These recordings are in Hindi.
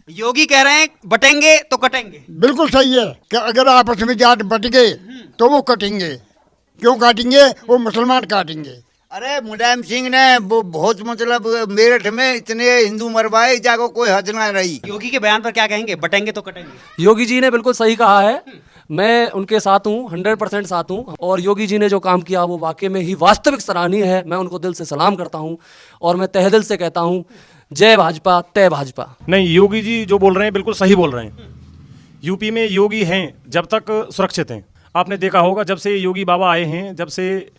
योगी कह रहे हैं बटेंगे तो कटेंगे। बिल्कुल सही है कि अगर आपस में जाट बट गए तो वो कटेंगे। क्यों काटेंगे? वो मुसलमान काटेंगे। अरे मुलायम सिंह ने वो बहुत मतलब मेरठ में इतने हिंदू मरवाए, जाको कोई हद ना रही। योगी के बयान पर क्या कहेंगे, बटेंगे तो कटेंगे? योगी जी ने बिल्कुल सही कहा है, मैं उनके साथ हूँ, 100% साथ हूँ। और योगी जी ने जो काम किया वो वाकई में ही वास्तविक सराहनीय है। मैं उनको दिल से सलाम करता हूँ और मैं तहे दिल से कहता हूँ जय भाजपा तय भाजपा। नहीं, योगी जी जो बोल रहे हैं बिल्कुल सही बोल रहे हैं। यूपी में योगी हैं जब तक सुरक्षित हैं। आपने देखा होगा जब से योगी बाबा आए हैं, जब से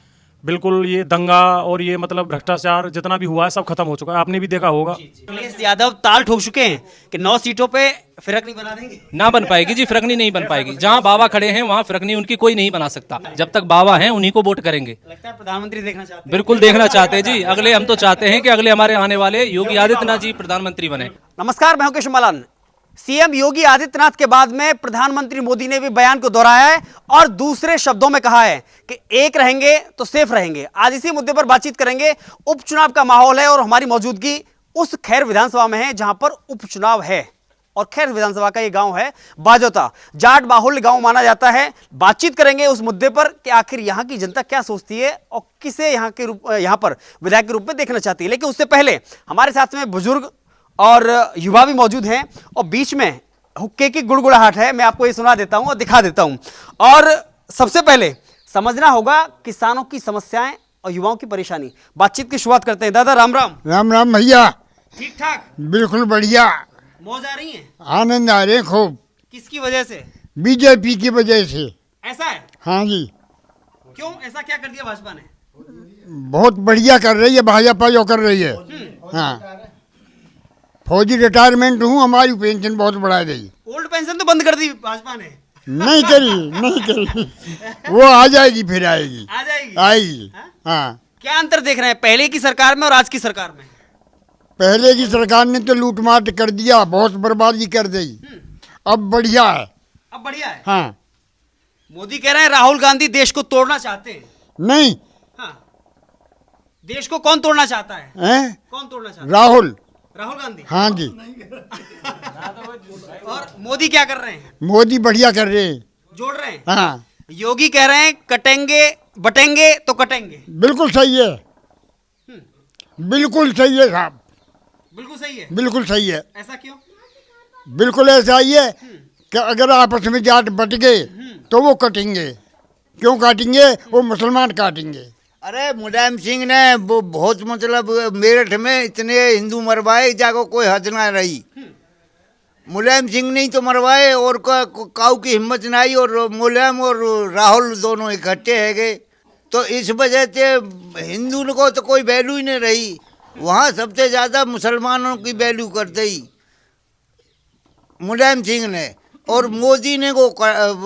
बिल्कुल ये दंगा और ये मतलब भ्रष्टाचार जितना भी हुआ है सब खत्म हो चुका है। आपने भी देखा होगा। अखिलेश यादव ताल ठोक चुके हैं कि 9 सीटों पे फिरकनी बना देंगे। ना बन पाएगी जी, फिरकनी नहीं बन पाएगी। जहां बाबा खड़े हैं वहां फिरकनी उनकी कोई नहीं बना सकता। जब तक बाबा हैं उन्हीं को वोट करेंगे। लगता है प्रधानमंत्री देखना चाहते हैं। बिल्कुल देखना चाहते हैं जी। अगले हम तो चाहते हैं कि अगले हमारे आने वाले योगी आदित्यनाथ जी प्रधानमंत्री बने। नमस्कार, मैं हूं केशव मलान। सीएम योगी आदित्यनाथ के बाद में प्रधानमंत्री मोदी ने भी बयान को दोहराया है और दूसरे शब्दों में कहा है कि एक रहेंगे तो सेफ रहेंगे। आज इसी मुद्दे पर बातचीत करेंगे। उपचुनाव का माहौल है और हमारी मौजूदगी उस खैर विधानसभा में है जहां पर उपचुनाव है। और खैर विधानसभा का ये गांव है बाजोता, जाट बाहुल्य गांव माना जाता है। बातचीत करेंगे उस मुद्दे पर कि आखिर यहां की जनता क्या सोचती है और किसे यहां पर विधायक के रूप में देखना चाहती है। लेकिन उससे पहले हमारे साथ में बुजुर्ग और युवा भी मौजूद हैं और बीच में हुक्के की गुड़गुड़ाहट है। मैं आपको ये सुना देता हूं और दिखा देता हूं। और सबसे पहले समझना होगा किसानों की समस्याएं और युवाओं की परेशानी। बातचीत की शुरुआत करते हैं। दादा राम राम। राम राम भैया। ठीक ठाक? बिल्कुल बढ़िया, मौज आ रही है? आनंद आ रहे खूब। किसकी वजह से? बीजेपी की वजह से। ऐसा है? हाँ जी। क्यों, ऐसा क्या कर दिया भाजपा ने? बहुत बढ़िया कर रही है भाजपा, जो कर रही है। हाँ, फौजी रिटायरमेंट हूँ, हमारी पेंशन बहुत बढ़ा दी। ओल्ड पेंशन तो बंद कर दी भाजपा ने। नहीं करी, नहीं करी। वो आ जाएगी, फिर आएगी, आ जाएगी, आएगी। हाँ। क्या अंतर देख रहे हैं पहले की सरकार में और आज की सरकार में? पहले की सरकार ने तो लूटमार कर दिया, बहुत बर्बादी कर दी। अब बढ़िया है। अब बढ़िया है। हाँ। मोदी कह रहे हैं राहुल गांधी देश को तोड़ना चाहते हैं। नहीं। हाँ। देश को कौन तोड़ना चाहता है? कौन तोड़ना चाहता है? राहुल गांधी। हाँ जी। और मोदी क्या कर रहे हैं? मोदी बढ़िया कर रहे हैं, जोड़ रहे हैं। हाँ। योगी कह रहे हैं कटेंगे बटेंगे तो कटेंगे। बिल्कुल सही है, बिल्कुल सही है साहब, बिल्कुल सही है। बिल्कुल सही है। ऐसा क्यों? बिल्कुल ऐसा ही है कि अगर आपस में जाट बट गए तो वो कटेंगे। क्यों काटेंगे? वो मुसलमान काटेंगे। अरे मुलायम सिंह ने वो बहुत मतलब मेरठ में इतने हिंदू मरवाए, जाको कोई हद ना रही। मुलायम सिंह ने ही तो मरवाए और काऊ की हिम्मत ना आई। और मुलायम और राहुल दोनों इकट्ठे है गए, तो इस वजह से हिंदू को तो कोई वैल्यू ही नहीं रही। वहाँ सबसे ज़्यादा मुसलमानों की वैल्यू कर दी मुलायम सिंह ने, और मोदी ने वो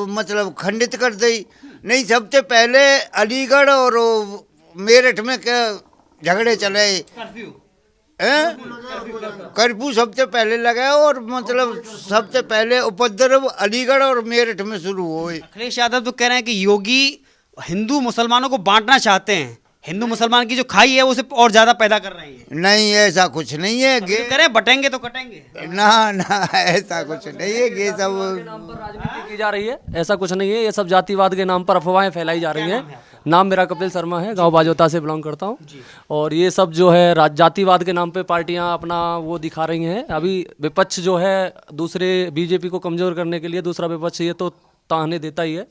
मतलब खंडित कर दी। नहीं, सबसे पहले अलीगढ़ और मेरठ में क्या झगड़े चले, कर्फ्यू सबसे पहले लगा और मतलब सबसे पहले उपद्रव अलीगढ़ और मेरठ में शुरू हुए। अखिलेश यादव तो कह रहे हैं कि योगी हिंदू मुसलमानों को बांटना चाहते हैं। हिंदू मुसलमान की जो खाई है उसे और ज्यादा पैदा कर रहे हैं। नहीं, ऐसा कुछ नहीं है। कह रहे हैं बटेंगे तो कटेंगे। ना ना, ऐसा कुछ नहीं है। ये सब राजनीति की जा रही है, ऐसा कुछ नहीं है। ये सब जातिवाद के नाम पर अफवाहें फैलाई जा रही हैं। नाम मेरा कपिल शर्मा है, गांव बाजोता से बिलोंग करता हूं। और ये सब जो है जातिवाद के नाम पे पार्टियां अपना वो दिखा रही हैं। अभी विपक्ष जो है दूसरे बीजेपी को कमजोर करने के लिए दूसरा विपक्ष ये तो ताने देता ही है,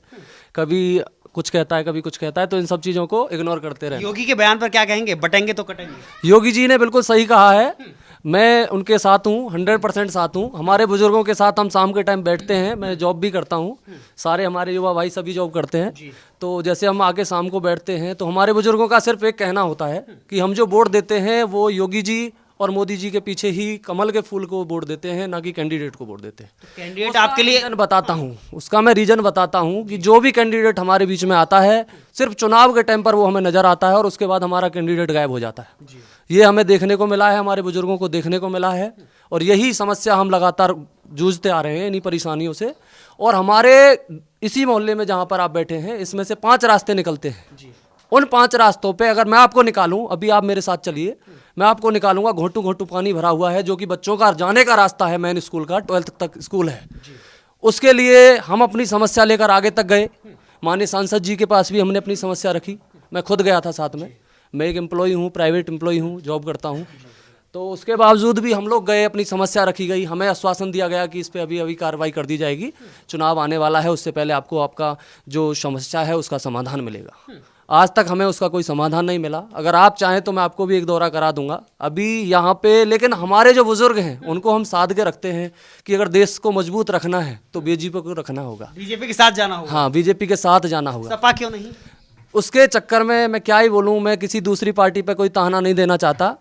कभी कुछ कहता है कभी कुछ कहता है, तो इन सब चीज़ों को इग्नोर करते रहे। योगी के बयान पर क्या कहेंगे, बटेंगे तो कटेंगे? योगी जी ने बिल्कुल सही कहा है, मैं उनके साथ हूँ, 100% साथ हूँ। हमारे बुजुर्गों के साथ हम शाम के टाइम बैठते हैं, मैं जॉब भी करता हूँ, सारे हमारे युवा भाई सभी जॉब करते हैं। तो जैसे हम आके शाम को बैठते हैं तो हमारे बुजुर्गों का सिर्फ एक कहना होता है कि हम जो वोट देते हैं वो योगी जी और मोदी जी के पीछे ही कमल के फूल को वोट देते हैं, ना कि कैंडिडेट को वोट देते हैं। कैंडिडेट आपके लिए रीजन बताता हूँ, उसका मैं रीजन बताता हूँ कि जो भी कैंडिडेट हमारे बीच में आता है सिर्फ चुनाव के टाइम पर वो हमें नजर आता है और उसके बाद हमारा कैंडिडेट गायब हो जाता है। ये हमें देखने को मिला है, हमारे बुजुर्गों को देखने को मिला है, और यही समस्या हम लगातार जूझते आ रहे हैं इन्हीं परेशानियों से। और हमारे इसी मोहल्ले में जहाँ पर आप बैठे हैं इसमें से 5 रास्ते निकलते हैं, उन 5 रास्तों पे अगर मैं आपको निकालूं, अभी आप मेरे साथ चलिए, मैं आपको निकालूंगा, घोंटू घोंटू पानी भरा हुआ है, जो कि बच्चों का जाने का रास्ता है, मेन स्कूल का, 12th तक स्कूल है। उसके लिए हम अपनी समस्या लेकर आगे तक गए, माननीय सांसद जी के पास भी हमने अपनी समस्या रखी, मैं खुद गया था साथ में। मैं एक एम्प्लॉई हूँ, प्राइवेट एम्प्लॉई हूँ, जॉब करता हूँ। तो उसके बावजूद भी हम लोग गए, अपनी समस्या रखी गई, हमें आश्वासन दिया गया कि इस पे अभी कार्रवाई कर दी जाएगी, चुनाव आने वाला है, उससे पहले आपको आपका जो समस्या है उसका समाधान मिलेगा। आज तक हमें उसका कोई समाधान नहीं मिला। अगर आप चाहें तो मैं आपको भी एक दौरा करा दूंगा अभी यहाँ पे। लेकिन हमारे जो बुजुर्ग हैं उनको हम साध के रखते हैं कि अगर देश को मजबूत रखना है तो बीजेपी को रखना होगा, बीजेपी के साथ जाना होगा। हाँ, बीजेपी के साथ जाना होगा। सपा क्यों नहीं? उसके चक्कर में मैं क्या ही बोलूँ, मैं किसी दूसरी पार्टी पे कोई ताना नहीं देना चाहता,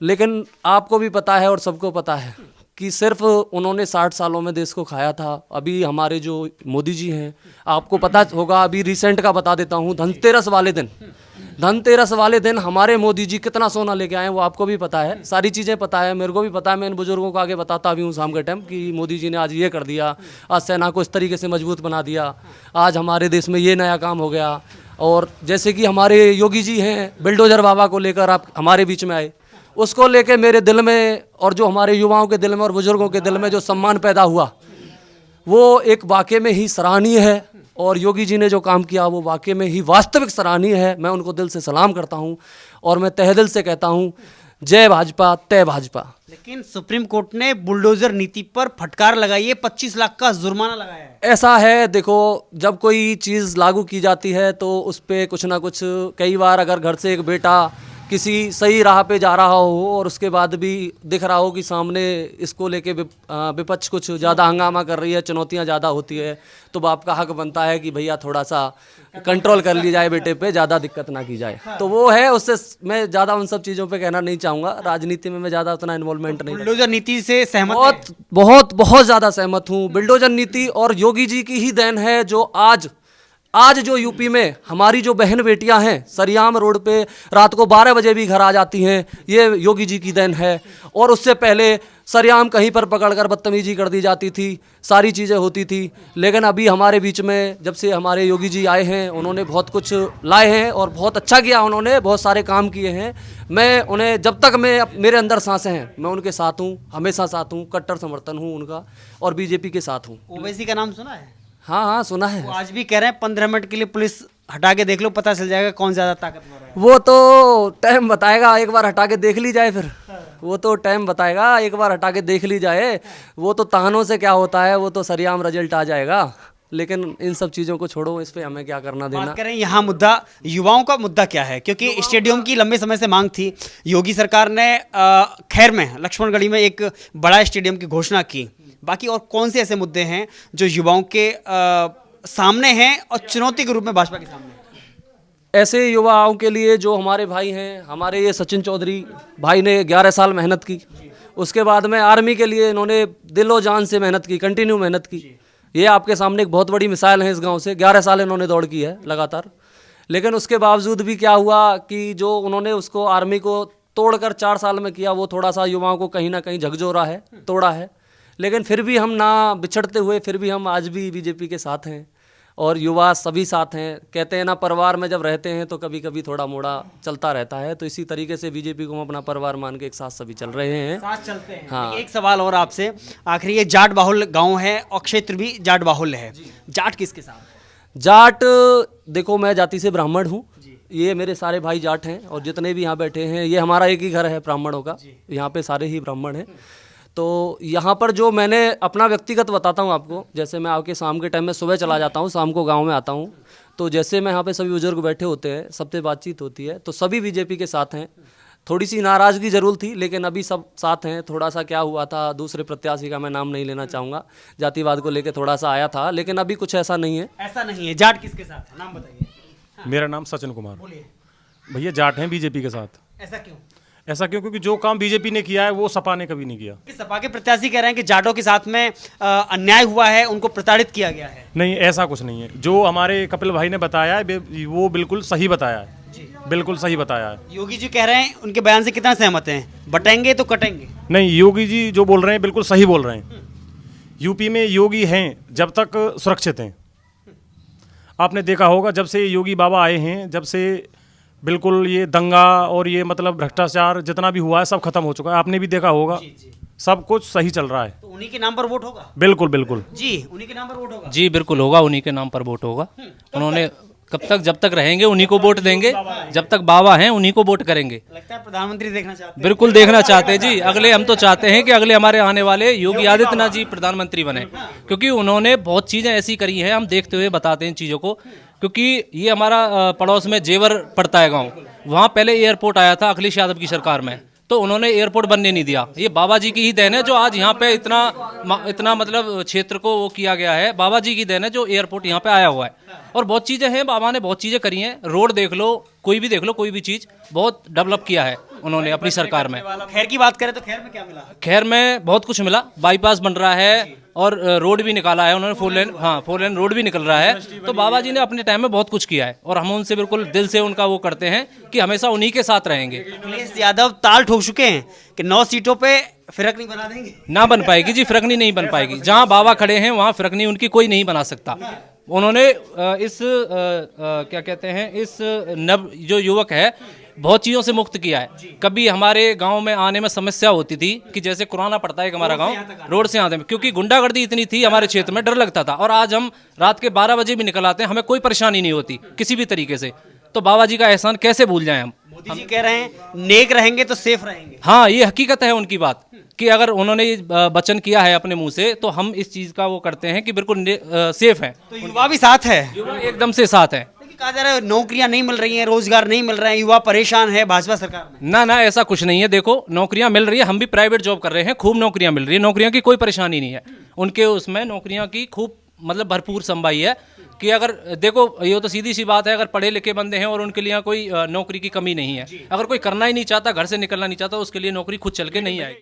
लेकिन आपको भी पता है और सबको पता है कि सिर्फ उन्होंने 60 सालों में देश को खाया था। अभी हमारे जो मोदी जी हैं, आपको पता होगा, अभी रिसेंट का बता देता हूँ, धनतेरस वाले दिन हमारे मोदी जी कितना सोना लेके आए हैं वो आपको भी पता है, सारी चीज़ें पता है, मेरे को भी पता है। मैं इन बुजुर्गों को आगे बताता भी हूँ शाम के टाइम कि मोदी जी ने आज ये कर दिया, आज सेना को इस तरीके से मजबूत बना दिया, आज हमारे देश में ये नया काम हो गया। और जैसे कि हमारे योगी जी हैं, बिल्डोजर बाबा को लेकर आप हमारे बीच में आए, उसको लेके मेरे दिल में और जो हमारे युवाओं के दिल में और बुजुर्गों के दिल में जो सम्मान पैदा हुआ वो एक वाकई में ही सराहनीय है। और योगी जी ने जो काम किया वो वाकई में ही वास्तविक सराहनीय है। मैं उनको दिल से सलाम करता हूं और मैं तहे दिल से कहता हूं, जय भाजपा, तय भाजपा। लेकिन सुप्रीम कोर्ट ने बुलडोजर नीति पर फटकार लगाई है, 25 लाख का जुर्माना लगाया है। ऐसा है, देखो, जब कोई चीज़ लागू की जाती है तो उस पर कुछ ना कुछ, कई बार अगर घर से एक बेटा किसी सही राह पे जा रहा हो और उसके बाद भी दिख रहा हो कि सामने इसको लेके विपक्ष कुछ ज़्यादा हंगामा कर रही है, चुनौतियां ज़्यादा होती है, तो बाप का हक बनता है कि भैया थोड़ा सा कंट्रोल कर लिया जाए, बेटे पे ज़्यादा दिक्कत ना की जाए। तो वो है, उससे मैं ज़्यादा उन सब चीज़ों पे कहना नहीं चाहूँगा, राजनीति में मैं ज़्यादा उतना इन्वॉल्वमेंट नहीं। बुलडोजर नीति से सहमत हैं? बहुत ज़्यादा सहमत हूँ। बिल्डोजर नीति और योगी जी की ही देन है जो आज जो यूपी में हमारी जो बहन बेटियां हैं सरियाम रोड पे रात को 12 बजे भी घर आ जाती हैं, ये योगी जी की देन है। और उससे पहले सरियाम कहीं पर पकड़कर बदतमीजी कर दी जाती थी, सारी चीज़ें होती थी। लेकिन अभी हमारे बीच में जब से हमारे योगी जी आए हैं, उन्होंने बहुत कुछ लाए हैं और बहुत अच्छा किया, उन्होंने बहुत सारे काम किए हैं। मैं उन्हें, जब तक मेरे अंदर सांसें हैं, मैं उनके साथ हूँ, हमेशा साथ हूँ, कट्टर समर्थन हूँ उनका और बीजेपी के साथ हूँ। ओवैसी का नाम सुना है? हाँ, सुना है। वो आज भी कह रहे हैं 15 मिनट के लिए पुलिस हटा के देख लो, पता चल जाएगा कौन ज्यादा ताकतवर है। वो तो टाइम बताएगा, एक बार हटा के देख ली जाए, फिर वो तो टाइम बताएगा, एक बार हटा के देख ली जाए। वो तो तानों से क्या होता है, वो तो सरियाम रिजल्ट आ जाएगा। लेकिन इन सब चीज़ों को छोड़ो, इस पे हमें क्या करना देना। बात करें यहाँ मुद्दा, युवाओं का मुद्दा क्या है? क्योंकि स्टेडियम की लंबे समय से मांग थी। योगी सरकार ने खैर में लक्ष्मणगढ़ी में एक बड़ा स्टेडियम की घोषणा की। बाकी और कौन से ऐसे मुद्दे हैं जो युवाओं के सामने हैं और चुनौती के रूप में भाजपा के सामने? ऐसे युवाओं के लिए जो हमारे भाई हैं, हमारे ये सचिन चौधरी भाई ने 11 साल मेहनत की, उसके बाद में आर्मी के लिए इन्होंने दिलो जान से मेहनत की, कंटिन्यू मेहनत की। ये आपके सामने एक बहुत बड़ी मिसाल है। इस गांव से 11 साल इन्होंने दौड़ की है लगातार। लेकिन उसके बावजूद भी क्या हुआ कि जो उन्होंने उसको आर्मी को तोड़कर 4 साल में किया, वो थोड़ा सा युवाओं को कहीं ना कहीं झकझोरा है, तोड़ा है। लेकिन फिर भी हम ना बिछड़ते हुए, फिर भी हम आज भी बीजेपी के साथ हैं और युवा सभी साथ हैं। कहते हैं ना, परिवार में जब रहते हैं तो कभी कभी थोड़ा मोड़ा चलता रहता है, तो इसी तरीके से बीजेपी को हम अपना परिवार मान के एक साथ सभी चल रहे हैं, साथ चलते हैं। हाँ। एक सवाल और आपसे आखिरी, ये जाट बाहुल गांव है और क्षेत्र भी जाट बाहुल है, जाट किसके साथ? जाट, देखो, मैं जाति से ब्राह्मण हूँ, ये मेरे सारे भाई जाट हैं और जितने भी यहाँ बैठे हैं, ये हमारा एक ही घर है ब्राह्मणों का, यहाँ पे सारे ही ब्राह्मण हैं। तो यहाँ पर जो मैंने अपना व्यक्तिगत बताता हूँ आपको, जैसे मैं आके शाम के टाइम में सुबह चला जाता हूँ, शाम को गांव में आता हूँ, तो जैसे मैं यहाँ पे सभी बुजुर्ग बैठे होते हैं, सबसे बातचीत होती है, तो सभी बीजेपी के साथ हैं। थोड़ी सी नाराज़गी जरूर थी, लेकिन अभी सब साथ हैं। थोड़ा सा क्या हुआ था, दूसरे प्रत्याशी का मैं नाम नहीं लेना चाहूँगा, जातिवाद को लेकर थोड़ा सा आया था, लेकिन अभी कुछ ऐसा नहीं है। ऐसा नहीं है। जाट किसके साथ है, नाम बताइए। मेरा नाम सचिन कुमार। बोलिए। भैया जाट हैं बीजेपी के साथ। ऐसा क्यों? ऐसा क्यों? क्योंकि जो काम बीजेपी ने किया है वो सपा ने कभी नहीं किया। कि सपा के प्रत्याशी कह रहे हैं कि जाटों के साथ में अन्याय हुआ है, उनको प्रताड़ित किया गया है। नहीं, ऐसा कुछ नहीं है। जो हमारे कपिल भाई ने बताया है वो बिल्कुल सही बताया है, बिल्कुल सही बताया है। योगी जी कह रहे हैं, उनके बयान से कितना सहमत हैं? बटेंगे तो कटेंगे। नहीं, योगी जी जो बोल रहे हैं बिल्कुल सही बोल रहे हैं। यूपी में योगी हैं जब तक सुरक्षित हैं। आपने देखा होगा, जब से योगी बाबा आए हैं, जब से बिल्कुल ये दंगा और ये मतलब भ्रष्टाचार जितना भी हुआ है सब खत्म हो चुका है। आपने भी देखा होगा, सब कुछ सही चल रहा है। तो उन्हीं के नाम पर वोट होगा? बिल्कुल बिल्कुल जी, उन्हीं के नाम पर वोट होगा। जी बिल्कुल होगा, उन्हीं के नाम पर वोट होगा। उन्होंने कब तक, जब तक रहेंगे उन्हीं को वोट देंगे, जब तक बाबा हैं उन्हीं को वोट करेंगे। लगता है प्रधानमंत्री देखना चाहते हैं। बिल्कुल देखना चाहते हैं जी। अगले हम तो चाहते हैं कि अगले हमारे आने वाले योगी आदित्यनाथ जी प्रधानमंत्री बने, क्योंकि उन्होंने बहुत चीज़ें ऐसी करी हैं, हम देखते हुए बताते हैं चीज़ों को। क्योंकि ये हमारा पड़ोस में जेवर पड़ता है गाँव, वहाँ पहले एयरपोर्ट आया था अखिलेश यादव की सरकार में, तो उन्होंने एयरपोर्ट बनने नहीं दिया। ये बाबा जी की ही देन है जो आज यहाँ पे इतना मतलब क्षेत्र को वो किया गया है। बाबा जी की देन है जो एयरपोर्ट यहाँ पे आया हुआ है। और बहुत चीज़ें हैं, बाबा ने बहुत चीज़ें करी हैं। रोड देख लो, कोई भी देख लो, कोई भी चीज़ बहुत डेवलप किया है उन्होंने अपनी सरकार में। खैर की बात करें तो खैर में क्या मिला? खैर में बहुत कुछ मिला, बाईपास बन रहा है और रोड भी निकाला है उन्होंने, 4 लेन रोड भी निकल रहा है। तो बाबा जी ने अपने टाइम में बहुत कुछ किया है और हम उनसे बिल्कुल दिल से उनका वो करते हैं कि हमेशा उन्हीं के साथ रहेंगे। अखिलेश यादव ताल ठोक चुके हैं कि 9 सीटों पे फिरक नहीं बना देंगे। ना बन पाएगी जी, फिरकनी नहीं बन पाएगी। जहाँ बाबा खड़े हैं वहाँ फिरकनी उनकी कोई नहीं बना सकता। उन्होंने क्या कहते हैं, इस नव जो युवक है बहुत चीज़ों से मुक्त किया है। कभी हमारे गांव में आने में समस्या होती थी कि जैसे कुराना पड़ता है कि हमारा गांव रोड से आने में, क्योंकि गुंडागर्दी इतनी थी हमारे क्षेत्र में, डर लगता था। और आज हम रात के 12 बजे भी निकल आते हैं, हमें कोई परेशानी नहीं होती किसी भी तरीके से। तो बाबा जी का एहसान कैसे भूल जाएं हम। मोदी जी कह रहे हैं नेक रहेंगे तो सेफ रहेंगे। हाँ, ये हकीकत है उनकी बात कि अगर उन्होंने ये वचन किया है अपने मुंह से, तो हम इस चीज़ का वो करते हैं कि बिल्कुल सेफ है। तो युवा भी साथ है। युवा एकदम से साथ है। कहा जा रहा है नौकरियां नहीं मिल रही हैं, रोजगार नहीं मिल रहे हैं, युवा परेशान है भाजपा सरकार में। ना ना, ऐसा कुछ नहीं है। देखो, नौकरियां मिल रही है, हम भी प्राइवेट जॉब कर रहे हैं, खूब नौकरियां मिल रही है, नौकरियां की कोई परेशानी नहीं है। उनके उसमें नौकरियां की खूब मतलब भरपूर संभाई है कि अगर देखो, ये तो सीधी सी बात है, अगर पढ़े लिखे बंदे हैं और उनके लिए कोई नौकरी की कमी नहीं है, अगर कोई करना ही नहीं चाहता, घर से निकलना नहीं चाहता, उसके लिए नौकरी खुद चल के नहीं आएगी।